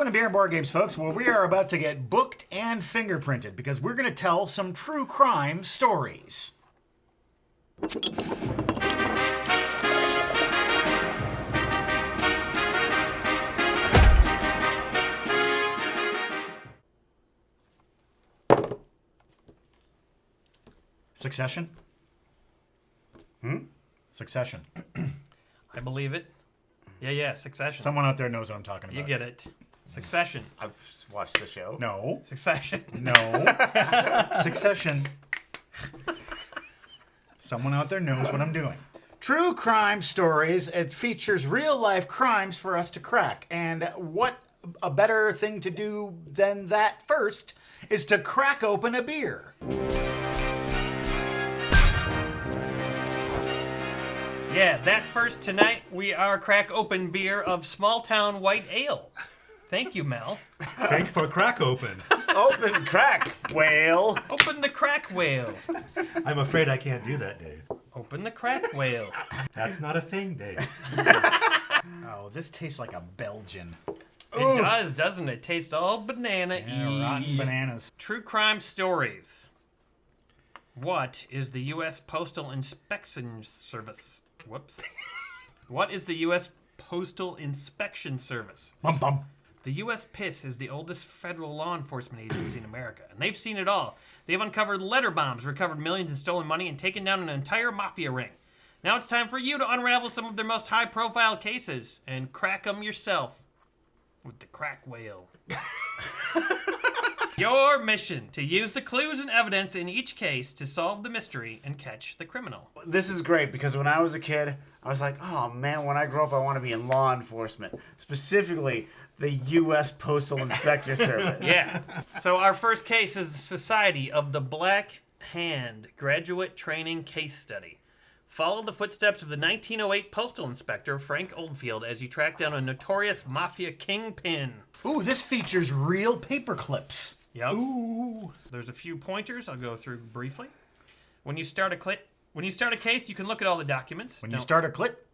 Welcome to Beer and Board Games, folks, where we are about to get booked and fingerprinted because we're going to tell some true crime stories. Succession? Succession. I believe it. Yeah, Succession. Someone out there knows what I'm talking about. You get it. Succession. I've watched the show. No. Succession. No. Succession. Someone out there knows what I'm doing. True crime stories. It features real-life crimes for us to crack. And what a better thing to do than that first is to crack open a beer. Yeah, that first tonight we are crack open beer of Small Town White Ale. Thank you, Mel. Thank you for crack open. Open crack, whale. Open the crack whale. I'm afraid I can't do that, Dave. Open the crack whale. That's not a thing, Dave. Oh, this tastes like a Belgian. It does, doesn't it? Tastes all banana-y. Rotten bananas. True crime stories. What is the U.S. Postal Inspection Service? Whoops. What is the U.S. Postal Inspection Service? Bum bum. The U.S. PIS is the oldest federal law enforcement agency in America, and they've seen it all. They've uncovered letter bombs, recovered millions in stolen money, and taken down an entire mafia ring. Now it's time for you to unravel some of their most high-profile cases and crack them yourself with the crack whale. Your mission, to use the clues and evidence in each case to solve the mystery and catch the criminal. This is great because when I was a kid, I was like, oh man, when I grow up, I want to be in law enforcement. Specifically, the U.S. Postal Inspector Service. Yeah. So our first case is the Society of the Black Hand Graduate Training Case Study. Follow the footsteps of the 1908 postal inspector, Frank Oldfield, as you track down a notorious mafia kingpin. Ooh, this features real paper clips. Yep. Ooh. There's a few pointers I'll go through briefly. When you start a case, you can look at all the documents. When you start a clip,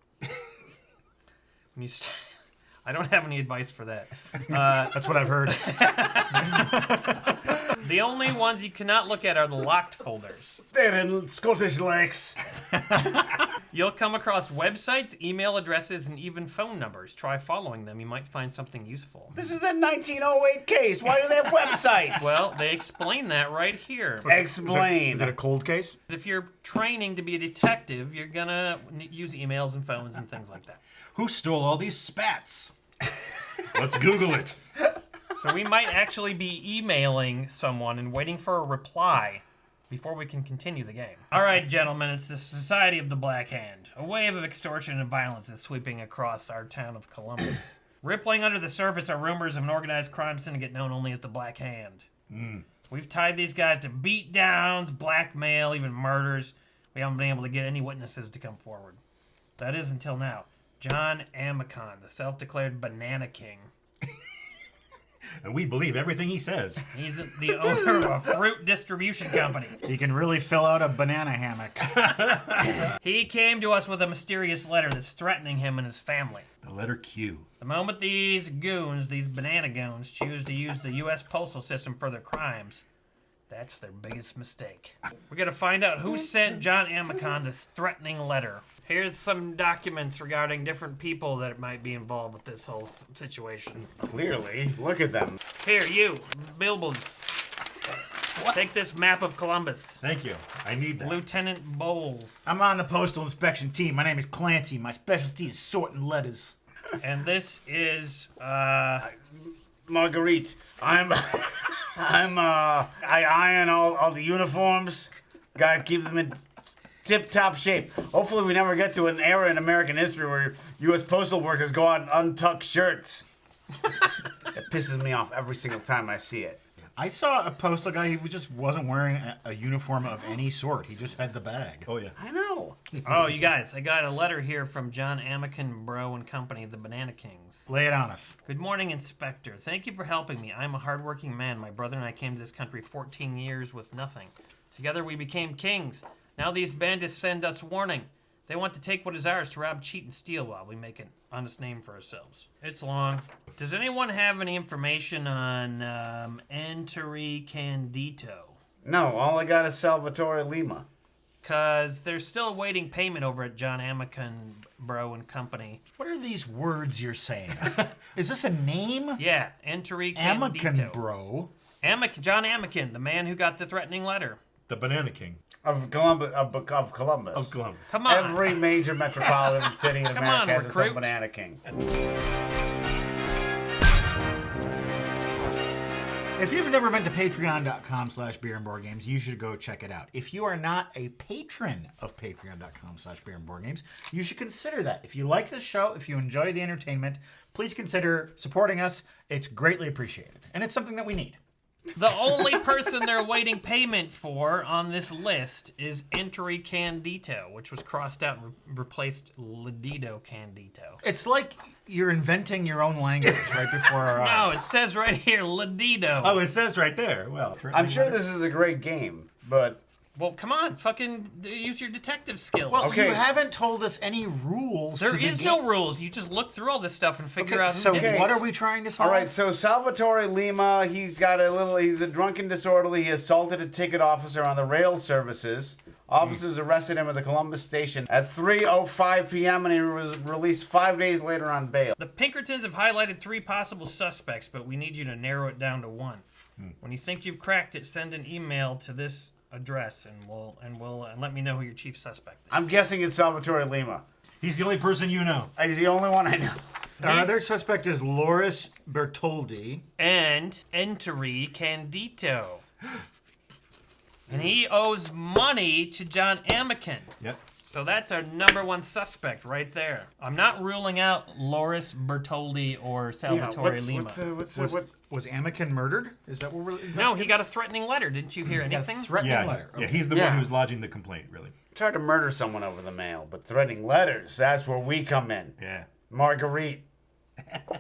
I don't have any advice for that. that's what I've heard. The only ones you cannot look at are the locked folders. They're in Scottish Lakes. You'll come across websites, email addresses, and even phone numbers. Try following them. You might find something useful. This is a 1908 case. Why do they have websites? Well, they explain that right here. Explain. Is it a cold case? If you're training to be a detective, you're gonna use emails and phones and things like that. Who stole all these spats? Let's Google it. So we might actually be emailing someone and waiting for a reply before we can continue the game. All right, gentlemen, it's the Society of the Black Hand. A wave of extortion and violence is sweeping across our town of Columbus. Rippling under the surface are rumors of an organized crime syndicate known only as the Black Hand. We've tied these guys to beatdowns, blackmail, even murders. We haven't been able to get any witnesses to come forward. That is until now. John Amicon, the self-declared Banana King. And we believe everything he says. He's the owner of a fruit distribution company. You can really fill out a banana hammock. He came to us with a mysterious letter that's threatening him and his family. The letter Q. The moment these goons, these banana goons, choose to use the U.S. postal system for their crimes, that's their biggest mistake. We're going to find out who sent John Amicon this threatening letter. Here's some documents regarding different people that might be involved with this whole situation. Clearly. Look at them. Here, you, Bilbles. Take this map of Columbus. Thank you. I need that. Lieutenant Bowles. I'm on the postal inspection team. My name is Clancy. My specialty is sorting letters. And this is, Marguerite. I iron all the uniforms. Gotta keep them in tip-top shape. Hopefully we never get to an era in American history where U.S. postal workers go out in untucked shirts. It pisses me off every single time I see it. I saw a postal guy. He just wasn't wearing a uniform of any sort. He just had the bag. Oh, yeah. I know. oh, you guys, I got a letter here from John Amicon, Bro and Company, the Banana Kings. Lay it on us. Good morning, Inspector. Thank you for helping me. I'm a hardworking man. My brother and I came to this country 14 years with nothing. Together we became kings. Now these bandits send us warning. They want to take what is ours to rob, cheat, and steal while we make an honest name for ourselves. It's long. Does anyone have any information on Enteri Candito? No, all I got is Salvatore Lima. Because they're still awaiting payment over at John Amican Bro and Company. What are these words you're saying? Is this a name? Yeah, Enteri Candito. Amican bro. John Amican, the man who got the threatening letter. The Banana King Of Columbus. of Columbus. Come on. Every major metropolitan city in Come America on, has its recruit. own Banana King. If you've never been to patreon.com/beerandboardgames, you should go check it out. If you are not a patron of patreon.com/beerandboardgames, you should consider that. If you like this show, if you enjoy the entertainment, please consider supporting us. It's greatly appreciated. And it's something that we need. The only person they're awaiting payment for on this list is Enteri Candito, which was crossed out and replaced Ladito Candito. It's like you're inventing your own language right before our No, eyes. it says right here, Ladito. Oh, it says right there. Well, I'm sure this is a great game, but Well, come on, fucking use your detective skills. Well, Okay. you haven't told us any rules. there to the is game. no rules. You just look through all this stuff and figure out who So did it. what are we trying to solve? all right. So Salvatore Lima, he's a drunken disorderly. He assaulted a ticket officer on the rail services. Officers arrested him at the Columbus station at 3:05 p.m. and he was released 5 days later on bail. The Pinkertons have highlighted 3 possible suspects, but we need you to narrow it down to 1. When you think you've cracked it, send an email to this address and let me know who your chief suspect is. I'm guessing it's Salvatore Lima. he's the only person you know. He's the only one I know. Our other suspect is Loris Bertoldi. And Enteri Candito. And he owes money to John Amican. Yep. So that's our number 1 suspect right there. I'm not ruling out Loris Bertoldi or Salvatore Lima. Was Amican murdered? Is that what we're... No, he got a threatening letter. Didn't you hear He got a anything? threatening Yeah, letter. yeah. Okay. He's the Yeah. one who's lodging the complaint, really. Tried to murder someone over the mail, but threatening letters, that's where we come in. Yeah. Marguerite.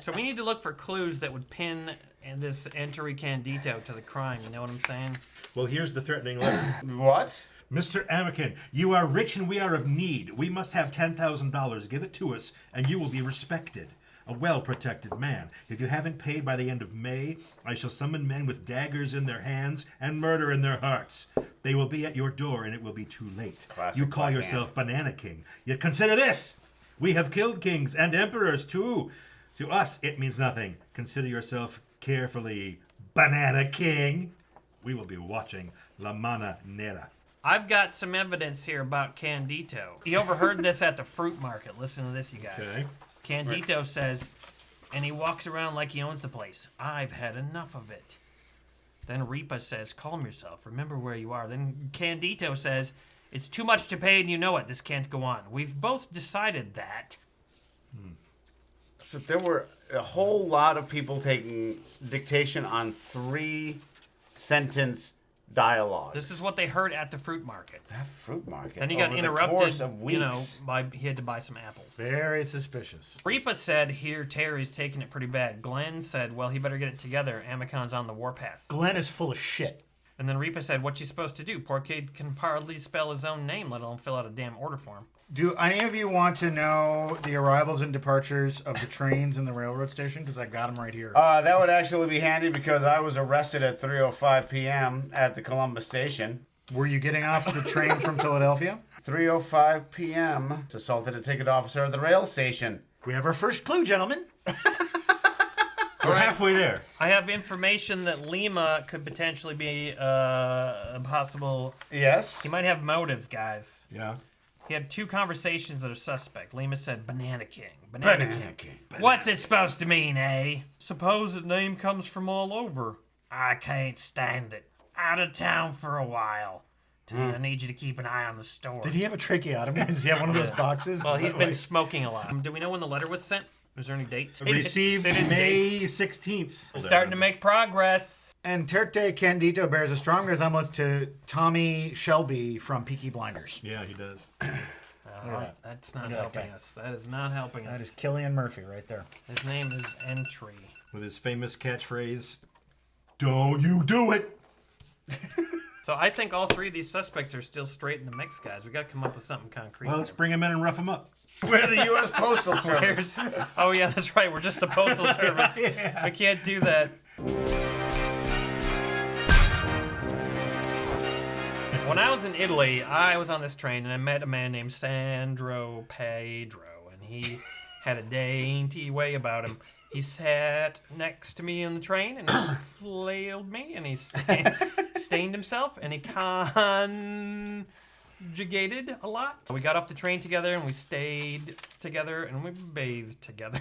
So we need to look for clues that would pin this Enteri Candito to the crime. You know what I'm saying? Well, here's the threatening letter. What? Mr. Amican, you are rich and we are of need. We must have $10,000. Give it to us, and you will be respected. A well-protected man. If you haven't paid by the end of May, I shall summon men with daggers in their hands and murder in their hearts. They will be at your door, and it will be too late. Classic You call Black yourself Banana King. Yet consider this. We have killed kings and emperors, too. To us, it means nothing. Consider yourself carefully, Banana King. We will be watching La Mana Nera. I've got some evidence here about Candito. He overheard this at the fruit market. Listen to this, you guys. Okay. Candito says, and he walks around like he owns the place. I've had enough of it. Then Ripa says, calm yourself. Remember where you are. Then Candito says, it's too much to pay and you know it. This can't go on. We've both decided that. So there were a whole lot of people taking dictation on 3-sentence dialogues. This is what they heard at the fruit market. that fruit market. Then he got over interrupted, the course of weeks. you know, he had to buy some apples. Very suspicious. Ripa said, here, Terry's taking it pretty bad. Glenn said, well, he better get it together. Amicon's on the warpath. Glenn is full of shit. And then Ripa said, what you supposed to do? Poor kid can hardly spell his own name, let alone fill out a damn order form. Do any of you want to know the arrivals and departures of the trains in the railroad station? Because I got them right here. That would actually be handy because I was arrested at 3:05 p.m. at the Columbus station. Were you getting off the train from Philadelphia? 3:05 p.m. Assaulted a ticket officer at the rail station. We have our first clue, gentlemen. We're halfway there. I have information that Lima could potentially be a possible... Yes. He might have motive, guys. Yeah. He had 2 conversations that are suspect. Lima said, Banana King. Banana King. What's it supposed to mean, eh? Suppose the name comes from all over. I can't stand it. Out of town for a while. I need you to keep an eye on the store. Did he have a tracheotomy? Does he have one of those boxes? Well, Is he's that been like- smoking a lot. Do we know when the letter was sent? Was there any date? Received They didn't May date. 16th. Starting to make progress. And Terte Candito bears a strong resemblance to Tommy Shelby from Peaky Blinders. Yeah, he does. That's not Look at helping that guy. us. That is not helping That us. is Killian Murphy right there. His name is Entry. With his famous catchphrase, "Don't you do it." So I think all three of these suspects are still straight in the mix, guys. We got to come up with something concrete. Well, let's bring him in and rough him up. We're the U.S. Postal Service. Oh yeah, that's right. We're just the postal service. I can't do that. When I was in Italy, I was on this train and I met a man named Sandro Pedro, and he had a dainty way about him. He sat next to me in the train and he flailed me and he stained himself and he conjugated a lot. We got off the train together and we stayed together and we bathed together.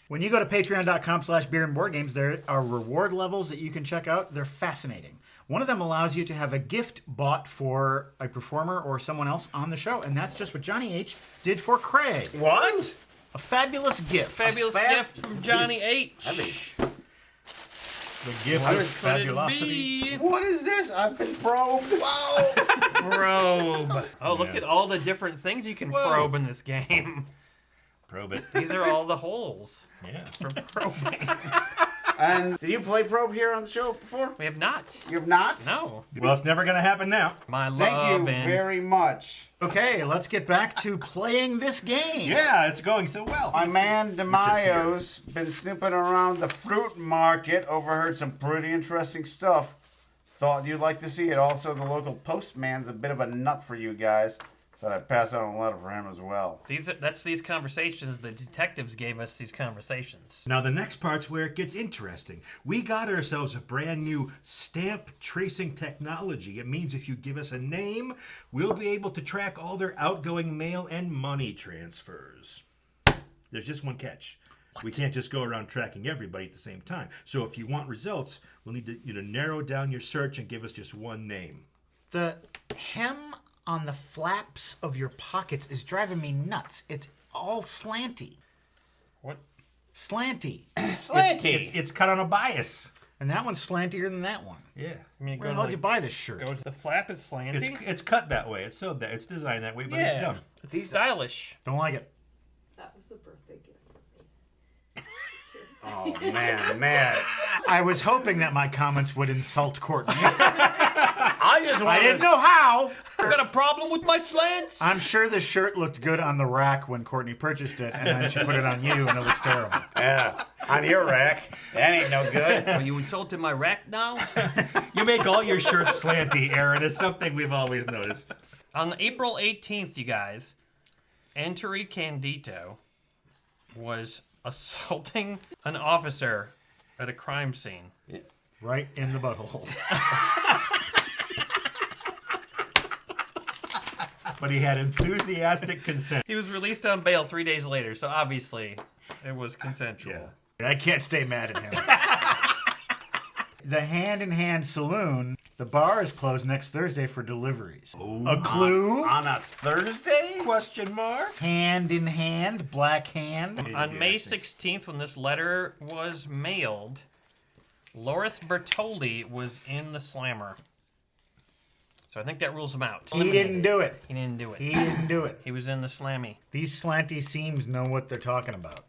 When you go to patreon.com/beerandboardgames, there are reward levels that you can check out. They're fascinating. One of them allows you to have a gift bought for a performer or someone else on the show, and that's just what Johnny H did for Craig. What? A fabulous gift. Fabulous gift from Johnny H. The gift of Could fabulosity. it be? What is this? I've been probed. Wow. Probe. Oh, look Yeah. at all the different things you can probe in this game. Probe it. These are all the holes Yeah. for probing. And did you play probe here on the show before? We have not. You have not? No. Well, it's never going to happen now. My love Thank you and very much. Okay, let's get back to playing this game. Yeah, it's going so well. My man DeMaio's been snooping around the fruit market, overheard some pretty interesting stuff. Thought you'd like to see it. Also, the local postman's a bit of a nut for you guys, so I'd pass out a letter for him as well. that's these conversations. The detectives gave us these conversations. Now, the next part's where it gets interesting. We got ourselves a brand new stamp tracing technology. It means if you give us a name, we'll be able to track all their outgoing mail and money transfers. There's just one catch. We can't just go around tracking everybody at the same time. So if you want results, we'll need you to narrow down your search and give us just one name. The hem on the flaps of your pockets is driving me nuts. It's all slanty. What? Slanty. Slanty! It's cut on a bias. And that one's slantier than that one. Yeah. I mean, Where the hell did you buy this shirt? The flap is slanty. It's cut that way. It's sewed that. It's designed that way, but it's done. It's stylish. Don't like it. That was a birthday gift for me. Just Oh, man. I was hoping that my comments would insult Courtney. I just I want didn't to... know how. I got a problem with my slants. I'm sure the shirt looked good on the rack when Courtney purchased it, and then she put it on you, and it looks terrible. Yeah, on your rack. That ain't no good. Are you insulting my rack now? You make all your shirts slanty, Aaron. It's something we've always noticed. On April 18th, you guys, Enteri Candito was assaulting an officer at a crime scene. Right in the butthole. But he had enthusiastic consent. He was released on bail 3 days later, so obviously it was consensual. Yeah. I can't stay mad at him. The Hand in Hand Saloon, the bar is closed next Thursday for deliveries. A clue? On a Thursday? Question mark? Hand in Hand, Black Hand. On May 16th, when this letter was mailed, Loris Bertoldi was in the slammer. So I think that rules him out. He didn't do it. He didn't do it. He didn't do it. He was in the slammy. These slanty seams know what they're talking about.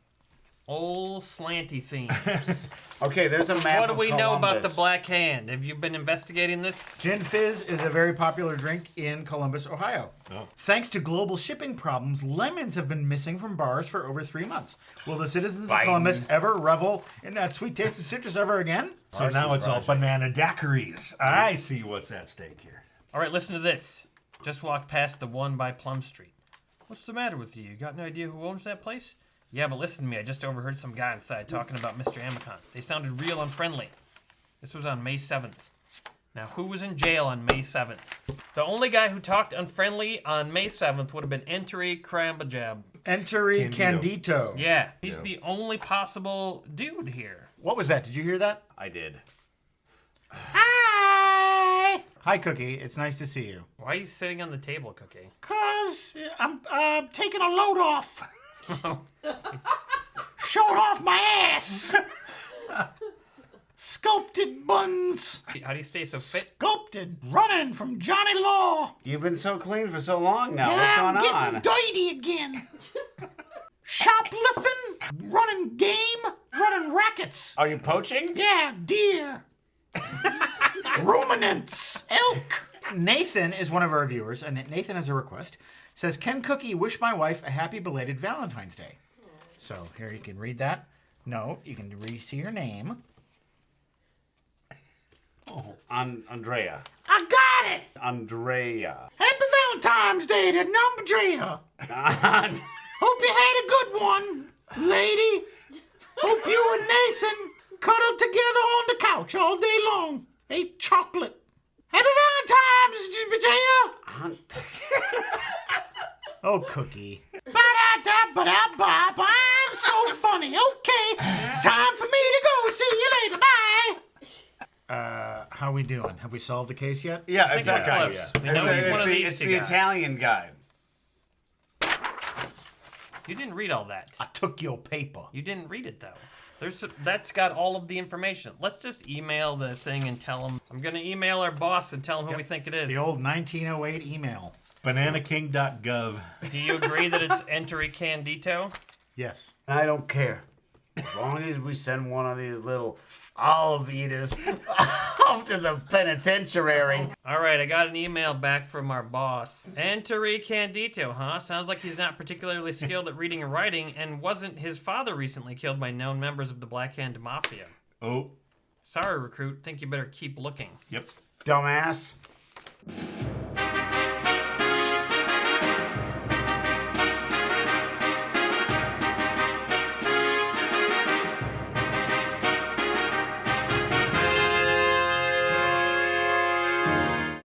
Old slanty seams. Okay, there's a map What do of we know about the Columbus. Black Hand? Have you been investigating this? Gin Fizz is a very popular drink in Columbus, Ohio. Oh. Thanks to global shipping problems, lemons have been missing from bars for over 3 months. Will the citizens of Biden. Columbus ever revel in that sweet taste of citrus ever again? So now it's all banana daiquiris. I see what's at stake here. All right, listen to this. Just walked past the one by Plum Street. What's the matter with you? You got an idea who owns that place? Yeah, but listen to me. I just overheard some guy inside talking about Mr. Amicon. They sounded real unfriendly. This was on May 7th. Now, who was in jail on May 7th? The only guy who talked unfriendly on May 7th would have been Enteri Crambajab. Enteri Candido. Candito. Yeah, he's the only possible dude here. What was that? Did you hear that? I did. Hi! Hi, Cookie. It's nice to see you. Why are you sitting on the table, Cookie? 'Cause I'm taking a load off. Showing off my ass. Sculpted buns. How do you stay so fit? Sculpted. Running from Johnny Law. You've been so clean for so long now. I'm What's going getting on? dirty again. Shoplifting. Running game. Running rackets. Are you poaching? Yeah, deer. Ruminants. Elk. Nathan is one of our viewers, and Nathan has a request. Says, can Cookie wish my wife a happy belated Valentine's Day? So here you can read that. No, you can see her name. Andrea. I got it. Andrea. Happy Valentine's Day to Andrea. Hope you had a good one, lady. Hope you and Nathan cuddled together on the couch all day long. Ate chocolate. Happy Valentine's, Oh, Cookie. Ba-da-da-ba-da-ba-ba. I'm so funny. Okay, time for me to go. See you later. Bye. How we doing? Have we solved the case yet? Yeah, Think exactly. we're close. We know he's one of these It's two the guys. Italian guy. You didn't read all that. I took your paper. You didn't read it though. That's got all of the information. Let's just email the thing and tell him. I'm gonna email our boss and tell him who we think it is. The old 1908 email. BananaKing.gov. Do you agree that it's Enteri Candito? Yes. I don't care. As long as we send one of these little olive eaters off to the penitentiary. All right, I got an email back from our boss. Enteri Candito, huh? Sounds like he's not particularly skilled at reading and writing, and wasn't his father recently killed by known members of the Black Hand Mafia? Oh, Sorry, recruit. Think you better keep looking. yep. Dumbass.